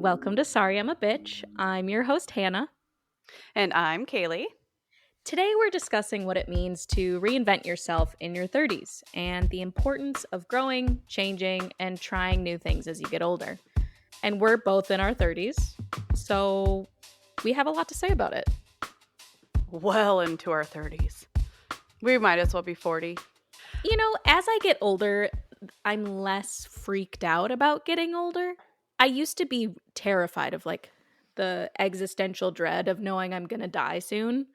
Welcome to Sorry I'm a Bitch. I'm your host, Hannah. And I'm Kaylee. Today we're discussing what it means to reinvent yourself in your 30s and the importance of growing, changing, and trying new things as you get older. And we're both in our 30s, so we have a lot to say about it. Well into our 30s. We might as well be 40. You know, as I get older, I'm less freaked out about getting older. I used to be terrified of the existential dread of knowing I'm going to die soon.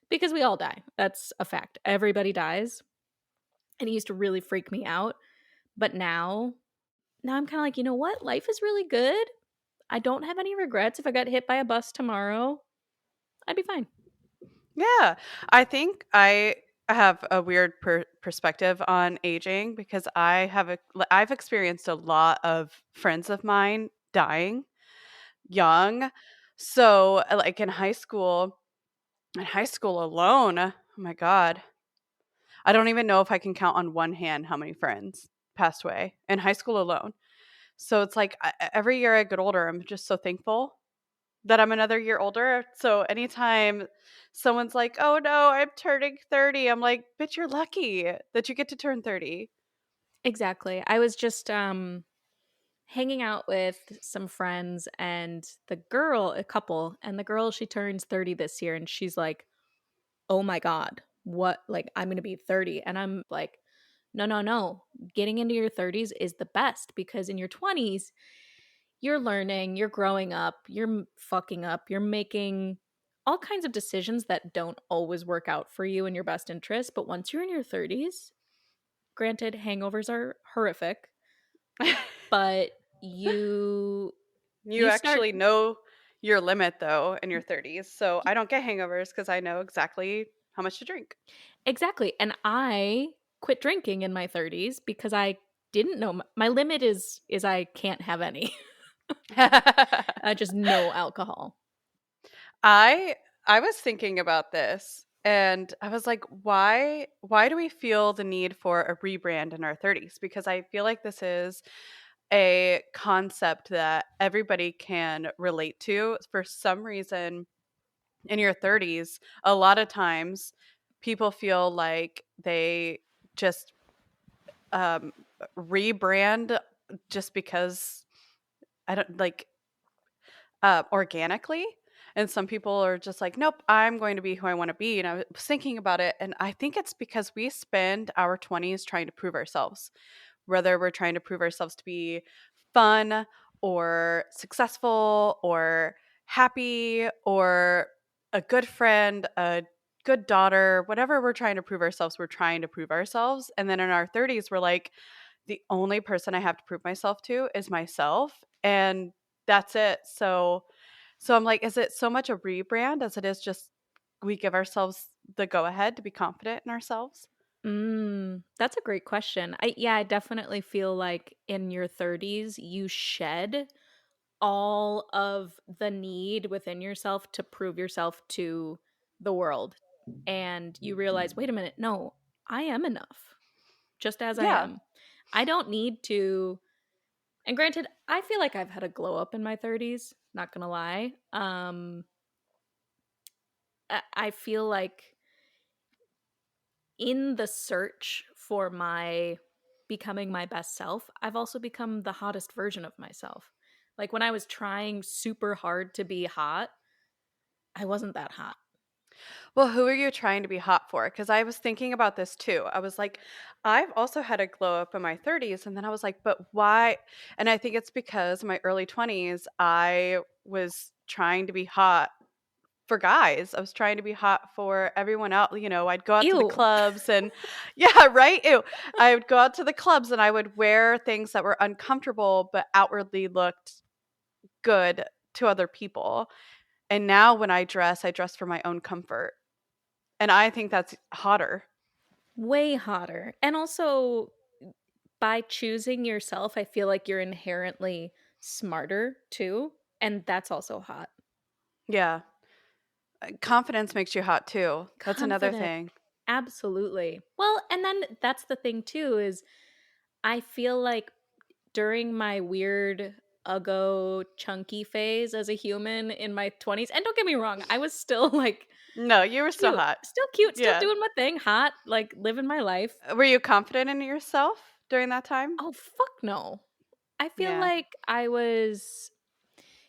Because we all die. That's a fact. Everybody dies. And it used to really freak me out. But now I'm kind of like, you know what? Life is really good. I don't have any regrets. If I got hit by a bus tomorrow, I'd be fine. Yeah, I think I have a weird perspective on aging because I've experienced a lot of friends of mine dying young. So, like in high school alone, oh my God, I don't even know if I can count on one hand how many friends passed away in high school alone. So it's like every year I get older, I'm just so thankful that I'm another year older. So anytime someone's like, "Oh no, I'm turning 30." I'm like, "Bitch, you're lucky that you get to turn 30." Exactly. I was just hanging out with some friends and a couple, and the girl, she turns 30 this year and she's like, "Oh my God, what? Like, I'm going to be 30." And I'm like, no, no, no. Getting into your 30s is the best because in your 20s, you're learning, you're growing up, you're fucking up, you're making all kinds of decisions that don't always work out for you in your best interest. But once you're in your 30s, granted, hangovers are horrific, but You you start actually know your limit though in your 30s. So I don't get hangovers because I know exactly how much to drink. exactly. And I quit drinking in my 30s because I didn't know my limit is I can't have any. Just no alcohol. I I was thinking about this and I was like, why do we feel the need for a rebrand in our 30s? Because I feel like this is a concept that everybody can relate to. For some reason, in your 30s, a lot of times people feel like they just um, rebrand just because I don't like organically. And some people are just like, nope, I'm going to be who I want to be. And I was thinking about it. And I think it's because we spend our 20s trying to prove ourselves, whether we're trying to prove ourselves to be fun or successful or happy or a good friend, a good daughter, whatever we're trying to prove ourselves, we're trying to prove ourselves. And then in our 30s, we're like, the only person I have to prove myself to is myself. And that's it. So I'm like, is it so much a rebrand as it is just we give ourselves the go ahead to be confident in ourselves? That's a great question. I definitely feel like in your 30s you shed all of the need within yourself to prove yourself to the world. And you realize, wait a minute, no, I am enough just as I Yeah. am. I don't need to. And granted, I feel like I've had a glow up in my 30s, not going to lie. I feel like in the search for my becoming my best self, I've also become the hottest version of myself. Like when I was trying super hard to be hot, I wasn't that hot. Well, who are you trying to be hot for? Because I was thinking about this too. I was like, I've also had a glow up in my 30s. And then I was like, but why? And I think it's because in my early 20s, I was trying to be hot for guys. I was trying to be hot for everyone else. You know, I'd go out to the Ew. clubs and, yeah, right. Ew. I would go out to the clubs and I would wear things that were uncomfortable, but outwardly looked good to other people. And now when I dress for my own comfort. And I think that's hotter. Way hotter. And also, by choosing yourself, I feel like you're inherently smarter too. And that's also hot. Yeah. Confidence makes you hot too. That's another Confident. thing. Absolutely. Well, and then that's the thing too is I feel like during my weird uggo chunky phase as a human in my 20s. And don't get me wrong, I was still like No, you were still cute, hot. still Yeah. doing my thing, hot, like living my life. Were you confident in yourself during that time? Oh, fuck no. I feel Yeah. like I was,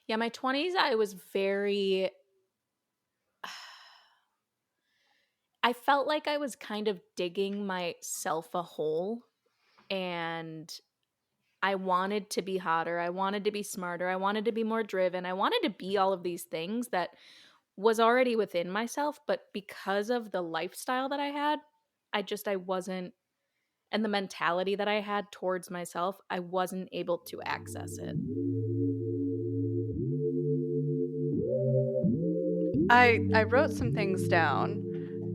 yeah, my 20s, I was very, I felt like I was kind of digging myself a hole, and I wanted to be hotter. I wanted to be smarter. I wanted to be more driven. I wanted to be all of these things that was already within myself, but because of the lifestyle that I had, I wasn't, and the mentality that I had towards myself, I wasn't able to access it. I wrote some things down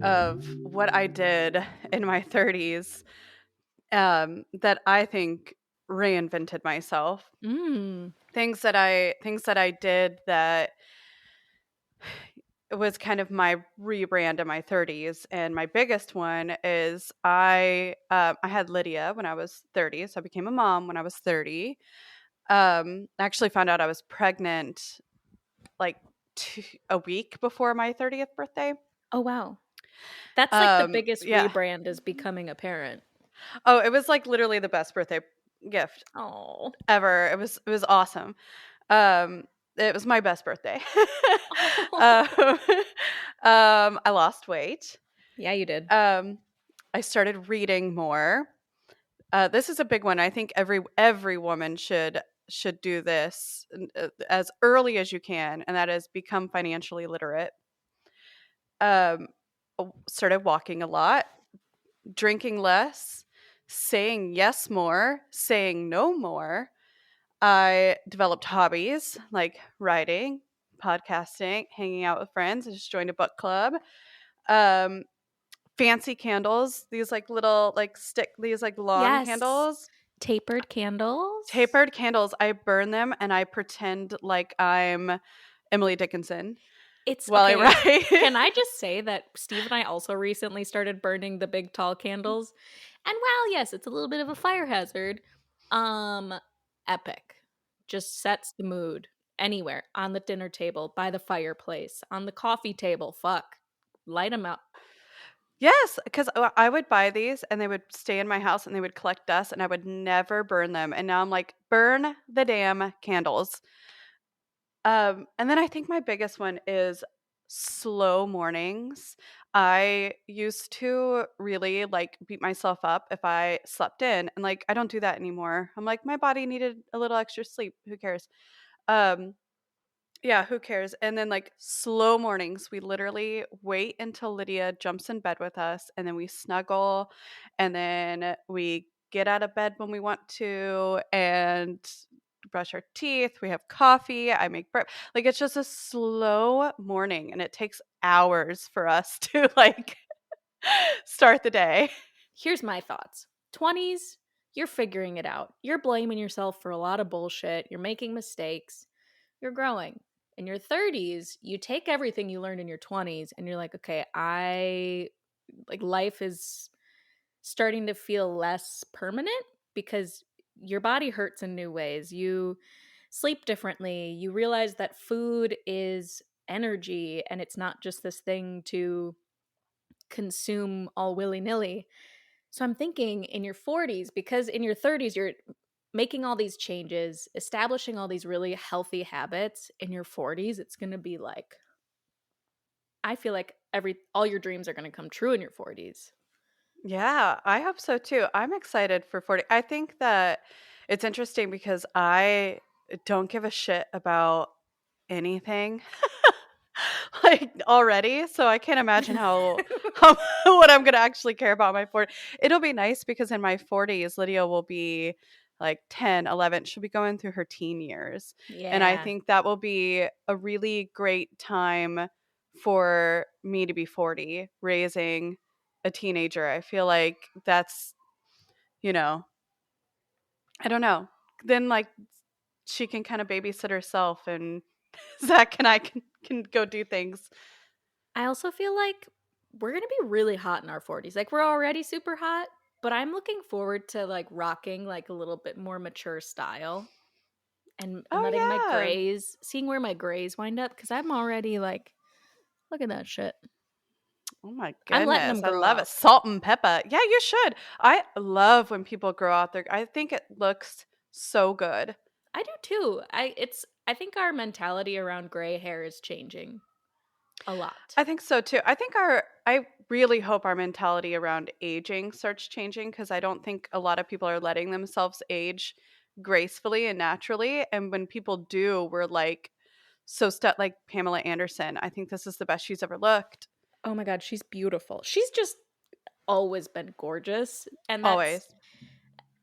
of what I did in my 30s that I think reinvented myself. Mm. Things that I did that was kind of my rebrand in my 30s, and my biggest one is I had Lydia when I was 30, so I became a mom when I was 30. I actually found out I was pregnant like a week before my 30th birthday. Oh, wow. That's like the biggest Yeah. rebrand is becoming a parent. Oh, it was like literally the best birthday gift Oh. ever. It was awesome. Um, it was my best birthday. um, Oh. I lost weight. Yeah, you did. Um, I started reading more. This is a big one. I think every woman should do this as early as you can, and that is become financially literate. Um, Started walking a lot, drinking less, saying yes more, saying no more. I developed hobbies like writing, podcasting, hanging out with friends. I just joined a book club. Um, Fancy candles, these like little like stick, these like long Yes. candles, Tapered candles. tapered candles. I burn them and I pretend like I'm Emily Dickinson It's while I okay. write. Can I just say that Steve and I also recently started burning the big tall candles? And while yes, it's a little bit of a fire hazard, um epic. Just sets the mood anywhere, on the dinner table, by the fireplace, on the coffee table, fuck. Light them up. Yes, because I would buy these and they would stay in my house and they would collect dust and I would never burn them. And now I'm like, burn the damn candles. And then I think my biggest one is slow mornings. I used to really like beat myself up if I slept in, and like I don't do that anymore. I'm like, my body needed a little extra sleep. Who cares? Um, yeah, who cares? And then like slow mornings, we literally wait until Lydia jumps in bed with us and then we snuggle and then we get out of bed when we want to and brush our teeth. We have coffee. I make bread. Like it's just a slow morning and it takes hours for us to like start the day. Here's my thoughts. 20s, you're figuring it out. You're blaming yourself for a lot of bullshit. You're making mistakes. You're growing. In your 30s, you take everything you learned in your 20s and you're like, okay, I like life is starting to feel less permanent because your body hurts in new ways. You sleep differently. You realize that food is energy and it's not just this thing to consume all willy nilly. So I'm thinking in your 40s, because in your 30s, you're making all these changes, establishing all these really healthy habits. In your 40s, it's going to be like, I feel like all your dreams are going to come true in your 40s. Yeah, I hope so too. I'm excited for 40. I think that it's interesting because I don't give a shit about anything like already. So I can't imagine how what I'm gonna actually care about in my 40. It'll be nice because in my 40s, Lydia will be like 10, 11. She'll be going through her teen years. And I Yeah. think that will be a really great time for me to be 40, raising a teenager. I feel like that's, you know, I don't know. Then like she can kind of babysit herself and Zach and I can go do things. I also feel like we're going to be really hot in our 40s. Like we're already super hot, but I'm looking forward to like rocking like a little bit more mature style. and letting my Oh, yeah. grays, seeing where my grays wind up, because I'm already like, look at that shit. Oh my I'm letting goodness. them I grow love it. out. Salt and pepper. Yeah, you should. I love when people grow out their I think it looks so good. I do too. I think our mentality around gray hair is changing a lot. I think so too. I really hope our mentality around aging starts changing because I don't think a lot of people are letting themselves age gracefully and naturally. And when people do, we're like so stuck like Pamela Anderson. I think this is the best she's ever looked. Oh my god, she's beautiful. She's just always been gorgeous, and that's Always.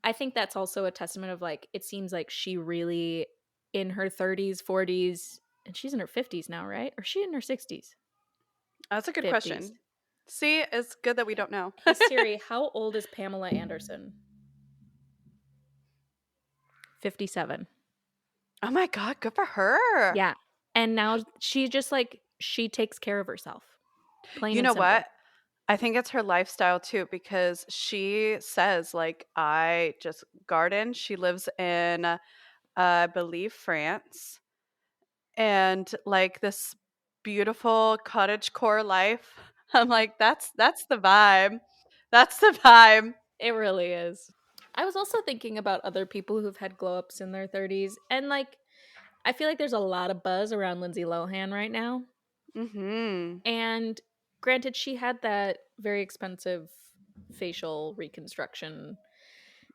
I think that's also a testament of like it seems like she really in her 30s, 40s, and she's in her 50s now, right? Or is she in her 60s? That's a good 50s. question. See, it's good that we don't know. Hey Siri, how old is Pamela Anderson? 57. Oh my god, good for her. Yeah. And now she just like she takes care of herself. Plain You and know what? simple. I think it's her lifestyle too because she says like I just garden. She lives in I believe France and like this beautiful cottage core life. I'm like that's the vibe. That's the vibe. It really is. I was also thinking about other people who've had glow ups in their 30s, and like I feel like there's a lot of buzz around Lindsay Lohan right now. Mhm. And granted, she had that very expensive facial reconstruction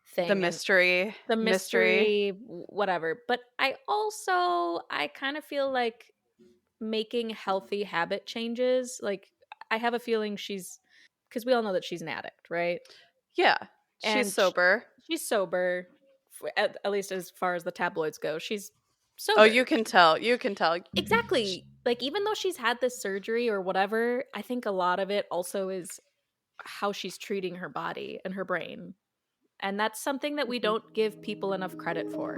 The thing and mystery, the mystery. mystery, whatever. But I kind of feel like making healthy habit changes, like, I have a feeling she's, because we all know that she's an addict, right? Yeah. She's And sober. she's sober, at least as far as the tabloids go. She's Oh, sober. you can tell. You can tell. Exactly. Like, even though she's had this surgery or whatever, I think a lot of it also is how she's treating her body and her brain. And that's something that we Mhm. don't give people enough credit for.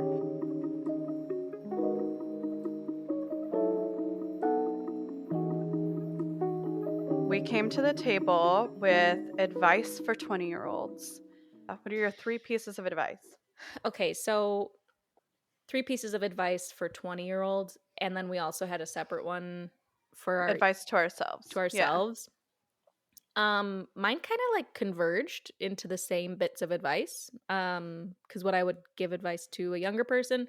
We came to the table with advice for 20-year-olds. What are your three pieces of advice? Okay, so three pieces of advice for 20-year-olds, and then we also had a separate one for our Advice to to ourselves. Yeah. ourselves. Mine kind of like converged into the same bits of advice. Because what I would give advice to a younger person,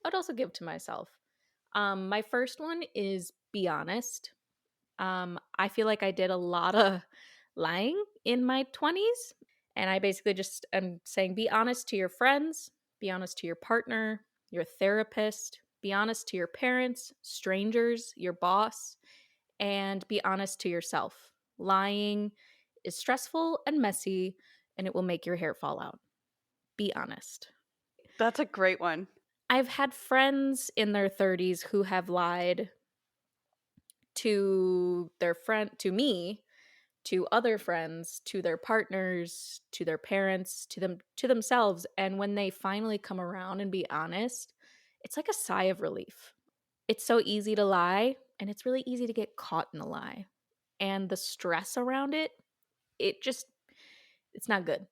I would also give to myself. My first one is be honest. I feel like I did a lot of lying in my 20s. And I basically just am saying be honest to your friends, be honest to your partner, your therapist, be honest to your parents, strangers, your boss, and be honest to yourself. Lying is stressful and messy, and it will make your hair fall out. Be honest. That's a great one. I've had friends in their 30s who have lied to their friend, to me, to other friends, to their partners, to their parents, to themselves, and when they finally come around and be honest, it's like a sigh of relief. It's so easy to lie, and it's really easy to get caught in a lie. And the stress around it, it just it's not good.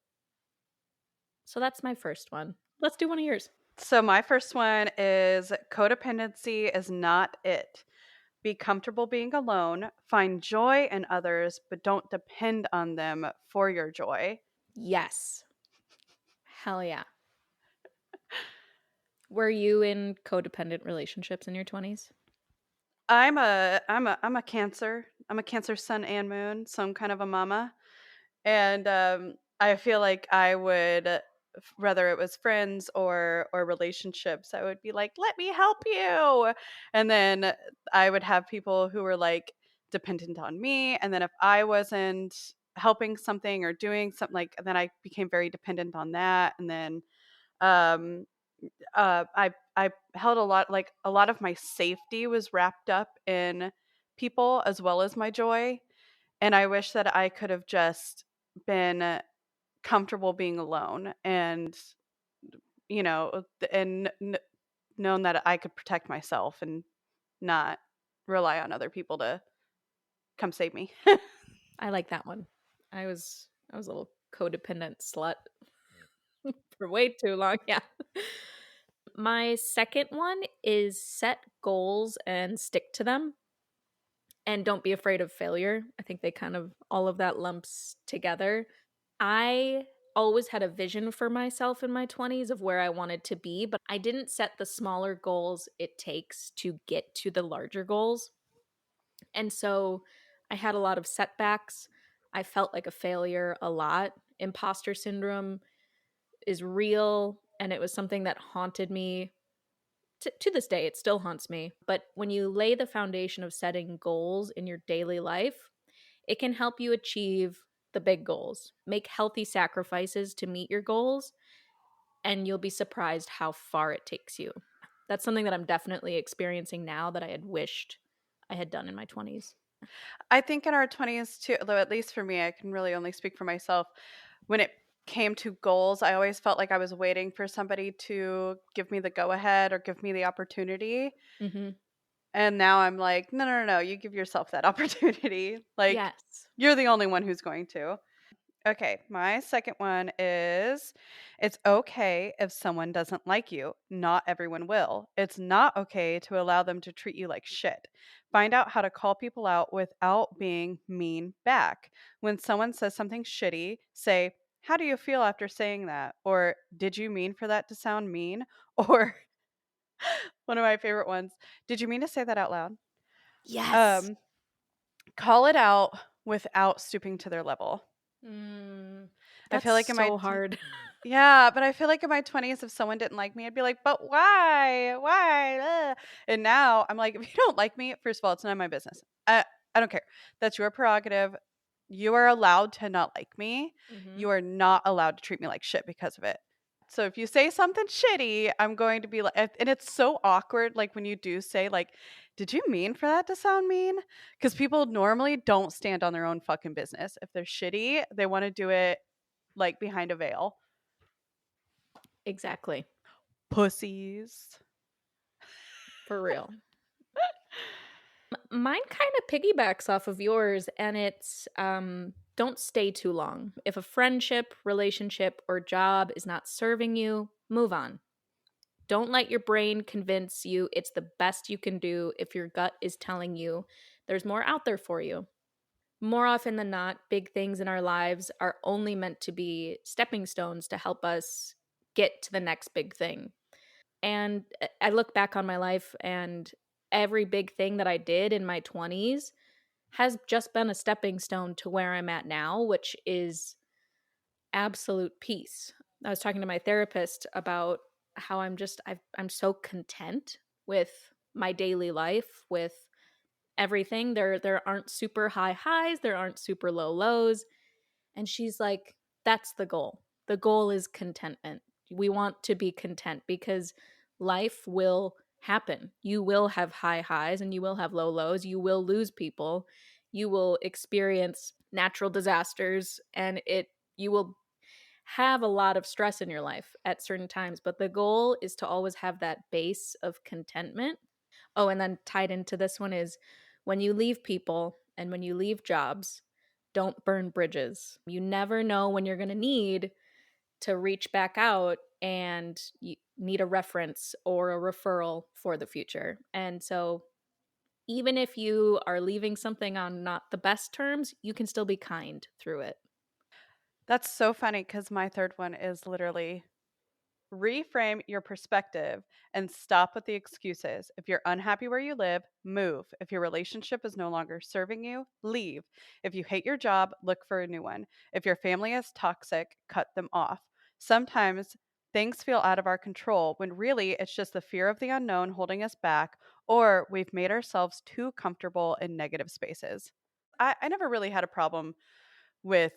So that's my first one. Let's do one of yours. So, my first one is codependency is not it. Be comfortable being alone, find joy in others, but don't depend on them for your joy. Yes. Hell yeah. Were you in codependent relationships in your 20s? I'm a Cancer. I'm a Cancer sun and moon, so I'm kind of a mama. And I feel like I would whether it was friends or relationships, I would be like, let me help you, and then I would have people who were like dependent on me, and then if I wasn't helping something or doing something, like then I became very dependent on that, and then um I held a lot, like a lot of my safety was wrapped up in people as well as my joy, and I wish that I could have just been comfortable being alone and, known that I could protect myself and not rely on other people to come save me. I like that one. I was a little codependent slut for way too long. Yeah. My second one is set goals and stick to them, and don't be afraid of failure. I think they kind of all of that lumps together. I always had a vision for myself in my 20s of where I wanted to be, but I didn't set the smaller goals it takes to get to the larger goals. And so I had a lot of setbacks. I felt like a failure a lot. Imposter syndrome is real, and it was something that haunted me. To this day, it still haunts me. But when you lay the foundation of setting goals in your daily life, it can help you achieve the big goals. Make healthy sacrifices to meet your goals, and you'll be surprised how far it takes you. That's something that I'm definitely experiencing now that I had wished I had done in my 20s. I think in our 20s too, though at least for me, I can really only speak for myself. When it came to goals, I always felt like I was waiting for somebody to give me the go ahead or give me the opportunity. Mhm. And now I'm like, no, no, no, no, you give yourself that opportunity. Like, Yes. you're the only one who's going to. Okay, my second one is it's okay if someone doesn't like you. Not everyone will. It's not okay to allow them to treat you like shit. Find out how to call people out without being mean back. When someone says something shitty, say, how do you feel after saying that? Or did you mean for that to sound mean? Or one of my favorite ones, did you mean to say that out loud? Yes. Um, Call it out without stooping to their level. Mm, I that's feel like in my so hard. Yeah, but I feel like in my 20s, if someone didn't like me, I'd be like, "But why? Why?" And now I'm like, "If you don't like me, first of all, it's none of my business. I don't care. That's your prerogative. You are allowed to not like me. Mhm. You are not allowed to treat me like shit because of it." So if you say something shitty, I'm going to be like, and it's so awkward, like when you do say, like, "Did you mean for that to sound mean?" Because people normally don't stand on their own fucking business. If they're shitty, they want to do it like behind a veil. Exactly. Pussies. For real. Mine kind of piggybacks off of yours, and it's don't stay too long. If a friendship, relationship, or job is not serving you, move on. Don't let your brain convince you it's the best you can do if your gut is telling you there's more out there for you. More often than not, big things in our lives are only meant to be stepping stones to help us get to the next big thing. And I look back on my life, and every big thing that I did in my 20s has just been a stepping stone to where I'm at now, which is absolute peace. I was talking to my therapist about how I'm so content with my daily life, with everything. There aren't super high highs, there aren't super low lows, and she's like, that's the goal. The goal is contentment. We want to be content because life will happen. You will have high highs and you will have low lows. You will lose people. You will experience natural disasters, and you will have a lot of stress in your life at certain times, but the goal is to always have that base of contentment. Oh, and then tied into this one is when you leave people and when you leave jobs, don't burn bridges. You never know when you're going to need to reach back out and you need a reference or a referral for the future. And so, even if you are leaving something on not the best terms, you can still be kind through it. That's so funny because my third one is literally reframe your perspective and stop with the excuses. If you're unhappy where you live, move. If your relationship is no longer serving you, leave. If you hate your job, look for a new one. If your family is toxic, cut them off. Sometimes things feel out of our control when really it's just the fear of the unknown holding us back, or we've made ourselves too comfortable in negative spaces. I never really had a problem with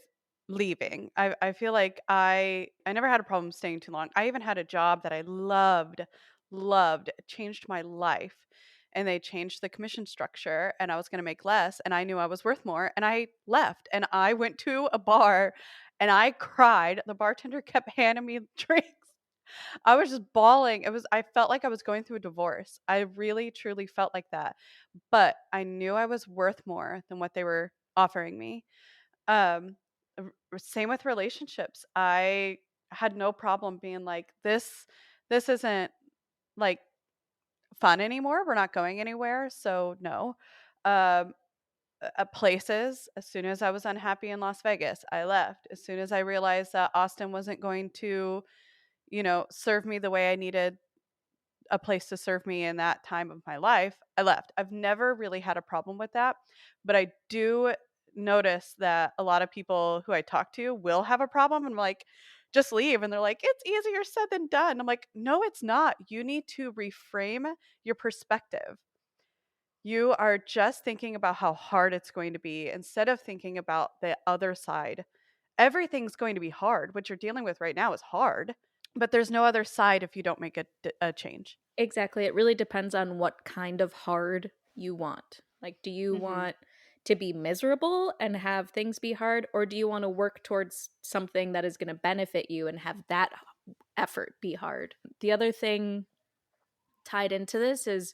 leaving. I feel like I never had a problem staying too long. I even had a job that I loved, changed my life, and they changed the commission structure and I was going to make less and I knew I was worth more and I left and I went to a bar and I cried. The bartender kept handing me drinks. I was just bawling. I felt like I was going through a divorce. I really truly felt like that. But I knew I was worth more than what they were offering me. um, Same with relationships. I had no problem being like, this isn't. like fun anymore. We're not going anywhere. So no. Um, Places, as soon as I was unhappy in Las Vegas, I left. As soon as I realized that Austin wasn't going to, serve me the way I needed a place to serve me in that time of my life, I left. I've never really had a problem with that, but I do notice that a lot of people who I talk to will have a problem and I'm like, just leave. And they're like, it's easier said than done. I'm like, no, it's not. You need to reframe your perspective. You are just thinking about how hard it's going to be instead of thinking about the other side. Everything's going to be hard. What you're dealing with right now is hard, but there's no other side if you don't make a change. Exactly. It really depends on what kind of hard you want. Like, do you Mhm. want to be miserable and have things be hard, or do you want to work towards something that is going to benefit you and have that effort be hard? The other thing tied into this is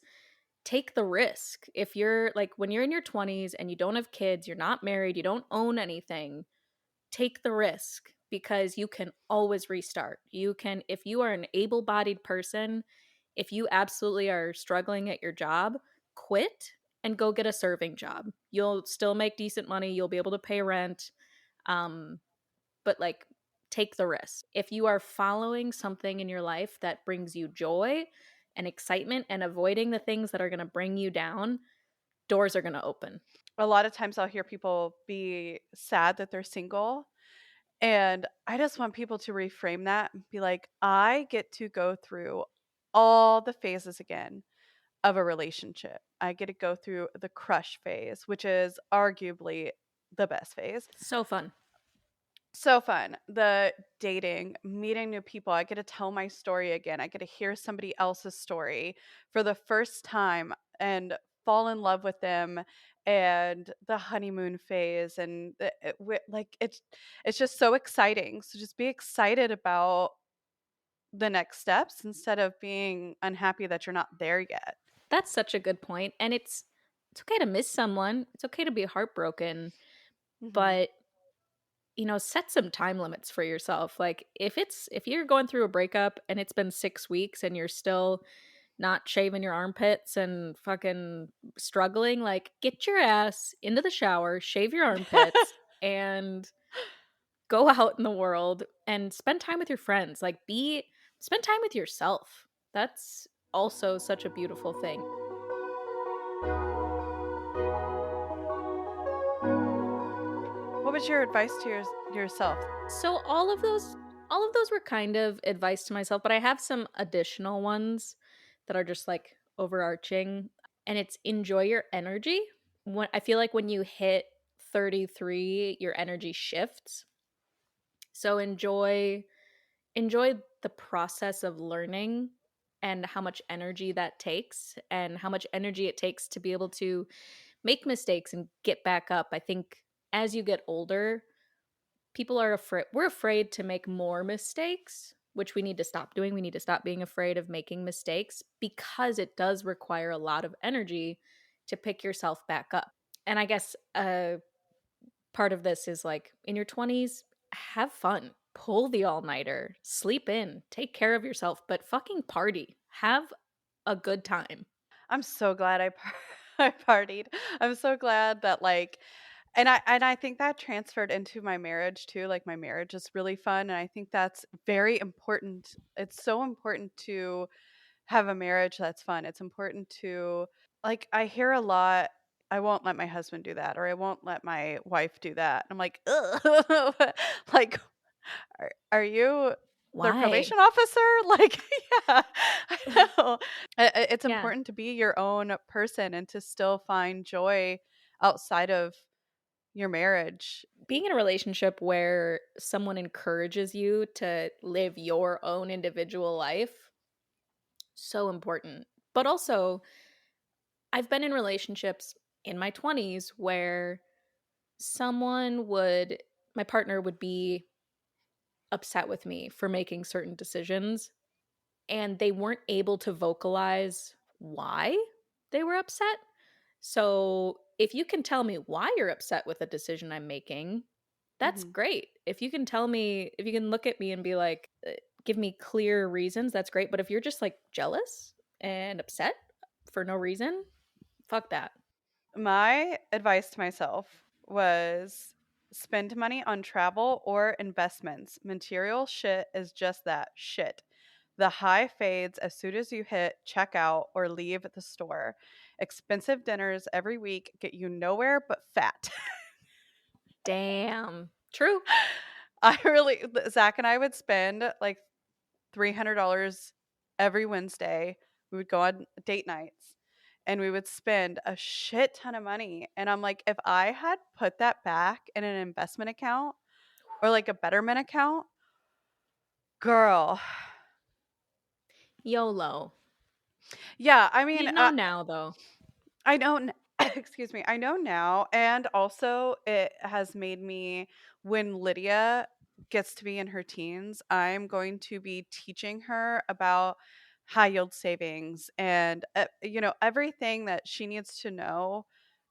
take the risk. If you're like, when you're in your 20s and you don't have kids, you're not married, you don't own anything, take the risk because you can always restart. You can, if you are an able bodied person, if you absolutely are struggling at your job, quit and go get a serving job. You'll still make decent money, you'll be able to pay rent. Um, but like, take the risk. If you are following something in your life that brings you joy and excitement and avoiding the things that are going to bring you down, doors are going to open. A lot of times I'll hear people be sad that they're single, and I just want people to reframe that and be like, I get to go through all the phases again of a relationship. I get to go through the crush phase, which is arguably the best phase. So fun. So fun. The dating, meeting new people. I get to tell my story again. I get to hear somebody else's story for the first time and fall in love with them, and the honeymoon phase, and like it's just so exciting. So just be excited about the next steps instead of being unhappy that you're not there yet. That's such a good point. And it's okay to miss someone. It's okay to be heartbroken, Mhm. but set some time limits for yourself. Like if you're going through a breakup and it's been 6 weeks and you're still not shaving your armpits and fucking struggling, like get your ass into the shower, shave your armpits and go out in the world and spend time with your friends. Like be spend time with yourself. That's also such a beautiful thing. What was your advice to yourself? So all of those were kind of advice to myself, but I have some additional ones that are just like overarching, and it's enjoy your energy. When I feel like when you hit 33, your energy shifts. So enjoy the process of learning and how much energy that takes and how much energy it takes to be able to make mistakes and get back up. I think as you get older, people are afraid we're afraid to make more mistakes, which we need to stop doing. We need to stop being afraid of making mistakes because it does require a lot of energy to pick yourself back up. And I guess part of this is like in your 20s, have fun, pull the all-nighter, sleep in, take care of yourself, but fucking party, have a good time. I'm so glad I partied. I'm so glad that and I think that transferred into my marriage too. Like my marriage is really fun, and I think that's very important. It's so important to have a marriage that's fun. It's important to I hear a lot, I won't let my husband do that or I won't let my wife do that. I'm like, ugh. Like are you their Why? probation officer? Like, yeah, I know. It's Yeah. important to be your own person and to still find joy outside of your marriage. Being in a relationship where someone encourages you to live your own individual life, so important. But also, I've been in relationships in my 20s where someone would my partner would be upset with me for making certain decisions and they weren't able to vocalize why they were upset. So, if you can tell me why you're upset with a decision I'm making, that's Mhm. great. If you can tell me, if you can look at me and be like, give me clear reasons, that's great. But if you're just like jealous and upset for no reason, fuck that. My advice to myself was spend money on travel or investments. Material shit is just that shit. The high fades as soon as you hit checkout or leave the store. Expensive dinners every week get you nowhere but fat. Damn. True. I really, Zach and I would spend like $300 every Wednesday. We would go on date nights and we would spend a shit ton of money. And I'm like, if I had put that back in an investment account or like a betterment account, girl. YOLO. Yeah, I mean, You know now, though. I know, excuse me, I know now. And also, it has made me, when Lydia gets to be in her teens, I'm going to be teaching her about high yield savings and, everything that she needs to know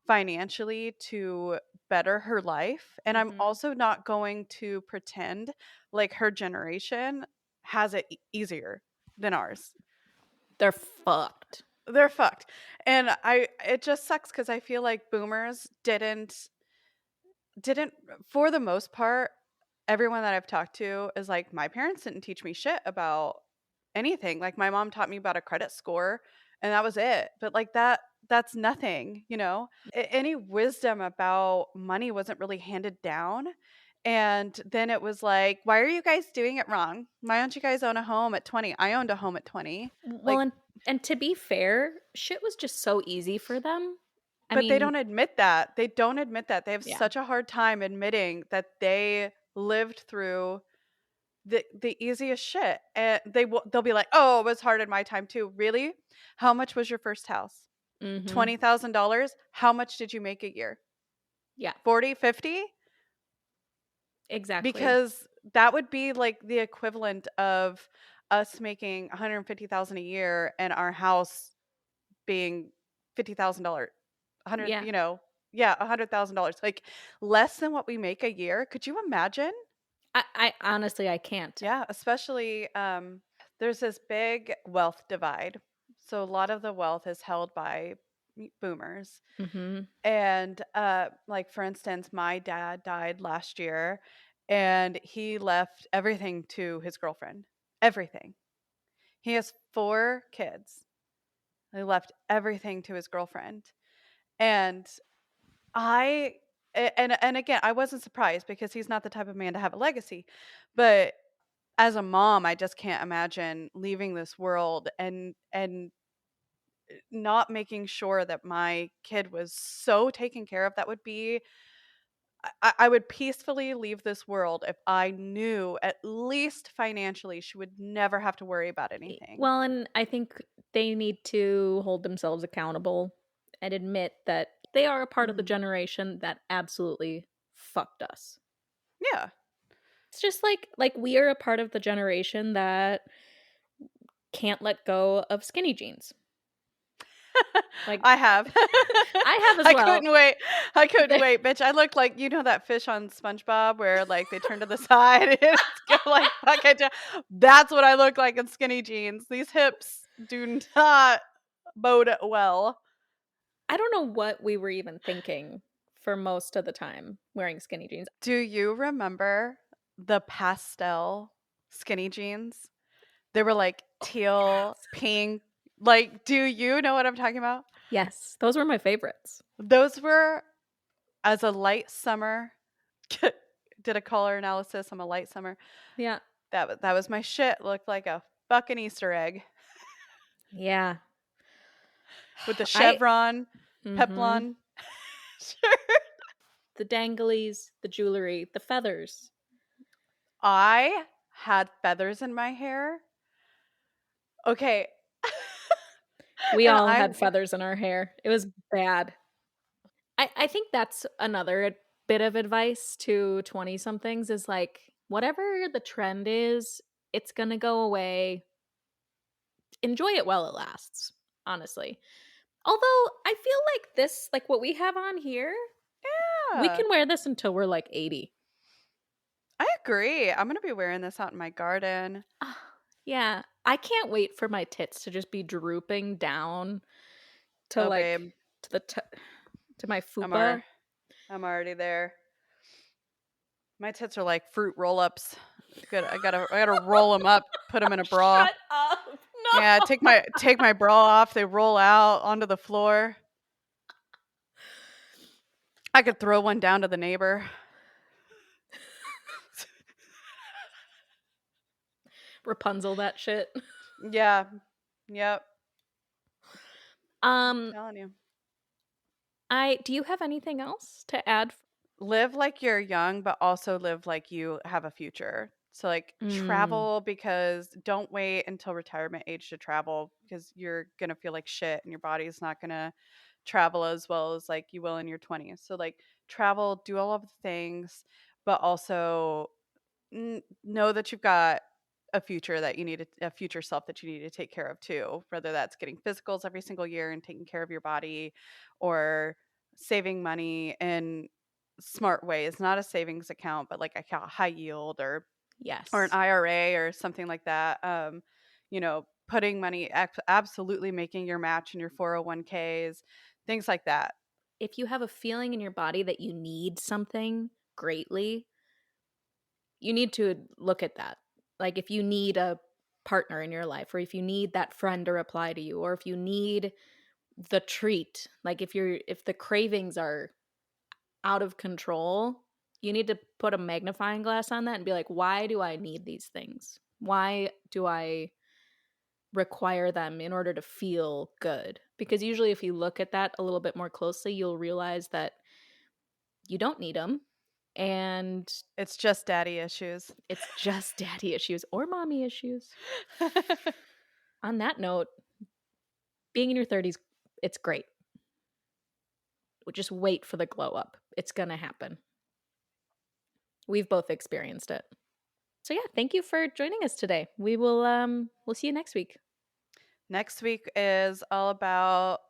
financially to better her life. And I'm Hmm. also not going to pretend like her generation has it easier than ours. They're fucked. They're fucked. And it just sucks cuz I feel like boomers didn't for the most part, everyone that I've talked to is like my parents didn't teach me shit about anything. Like my mom taught me about a credit score and that was it. But like that's nothing, you know? Any wisdom about money wasn't really handed down. And then it was like, why are you guys doing it wrong? Why don't you guys own a home at 20? I owned a home at 20. Well, Like, and to be fair, shit was just so easy for them. I but they mean, don't admit that. They don't admit that. They have yeah. such a hard time admitting that they lived through the easiest shit. And they'll be like, "Oh, it was hard in my time too." Really? How much was your first house? Hmm. $20,000? How much did you make a year? Yeah, 40, 50? exactly. Because that would be like the equivalent of us making 150,000 a year and our house being $50,000, 100, Yeah. yeah, $100,000, like less than what we make a year. Could you imagine? I honestly, I can't. Yeah, especially there's this big wealth divide. So a lot of the wealth is held by boomers. Hmm. And like for instance, my dad died last year and he left everything to his girlfriend. Everything. He has 4 kids. He left everything to his girlfriend. And I and again, I wasn't surprised because he's not the type of man to have a legacy. But as a mom, I just can't imagine leaving this world and not making sure that my kid was so taken care of. That would be I would peacefully leave this world if I knew at least financially she would never have to worry about anything. Well, and I think they need to hold themselves accountable and admit that they are a part of the Mhm. generation that absolutely fucked us. Yeah. It's just like we are a part of the generation that can't let go of skinny jeans. Like I have. I have as I well. couldn't wait. I couldn't They're- wait, bitch. I look like that fish on SpongeBob where like they turn to the side and it's go like bucket down. That's what I look like in skinny jeans. These hips do not bode well. I don't know what we were even thinking for most of the time wearing skinny jeans. Do you remember the pastel skinny jeans? They were like teal, Yes. pink. Like, do you know what I'm talking about? Yes, those were my favorites. Those were as a light summer. Did a color analysis. I'm a light summer. Yeah. That was my shit. Looked like a fucking Easter egg Yeah. with the I chevron, mhm. peplon. Sure. The danglies, the jewelry, the feathers. I had feathers in my hair. Okay. We And all I had feathers in our hair. It was bad. I think that's another bit of advice to 20 somethings is like whatever the trend is, it's going to go away. Enjoy it while it lasts, honestly. Although I feel like this, like what we have on here, we yeah, can wear this until we're like 80. I agree. I'm gonna be wearing this out in my garden. Yeah. I can't wait for my tits to just be drooping down to Oh, like babe, to the to my I'm fupa. ar- I'm already there. My tits are like fruit roll-ups. Good. I gotta roll them up, put them in a bra. Shut up. Yeah, No. take my bra off. They roll out onto the floor. I could throw one down to the neighbor. Rapunzel that shit. Yeah. Yep. I'm Um telling you. I do you have anything else to add? Live like you're young, but also live like you have a future. So, like, Mm, travel because don't wait until retirement age to travel because you're going to feel like shit and your body's not going to travel as well as like you will in your 20s. So, like, travel, do all of the things, but also know that you've got a future that you need a future self that you need to take care of too, whether that's getting physicals every single year and taking care of your body or saving money in smart ways, not a savings account but like a high yield or an yes. IRA or something like that. Putting money, absolutely making your match in your 401ks, things like that. If you have a feeling in your body that you need something greatly, you need to look at that. Like if you need a partner in your life, or if you need that friend to reply to you, or if you need the treat, like if the cravings are out of control, you need to put a magnifying glass on that and be like, why do I need these things? Why do I require them in order to feel good? Because usually if you look at that a little bit more closely, you'll realize that you don't need them, and It's just daddy issues. it's just daddy issues or mommy issues. On that note, being in your 30s, it's great. Just wait for the glow up. It's going to happen. We've both experienced it. So yeah, thank you for joining us today. We'll see you next week. Next week is all about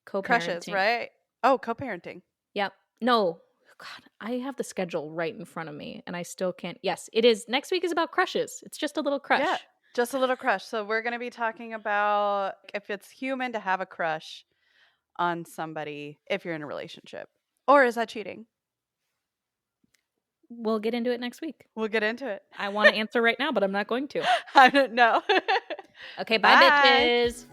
crushes, Co-parenting. right? Oh, co-parenting. Yep. No. God, I have the schedule right in front of me and I still can't. Yes, it is. Next week is about crushes. It's just a little Yeah, crush. just a little crush. So we're going to be talking about if it's human to have a crush on somebody if you're in a relationship. Or is that cheating? We'll get into it next week. We'll get into it. I want to answer right now, but I'm not going to. I don't know. Okay, bye Bye. bitches.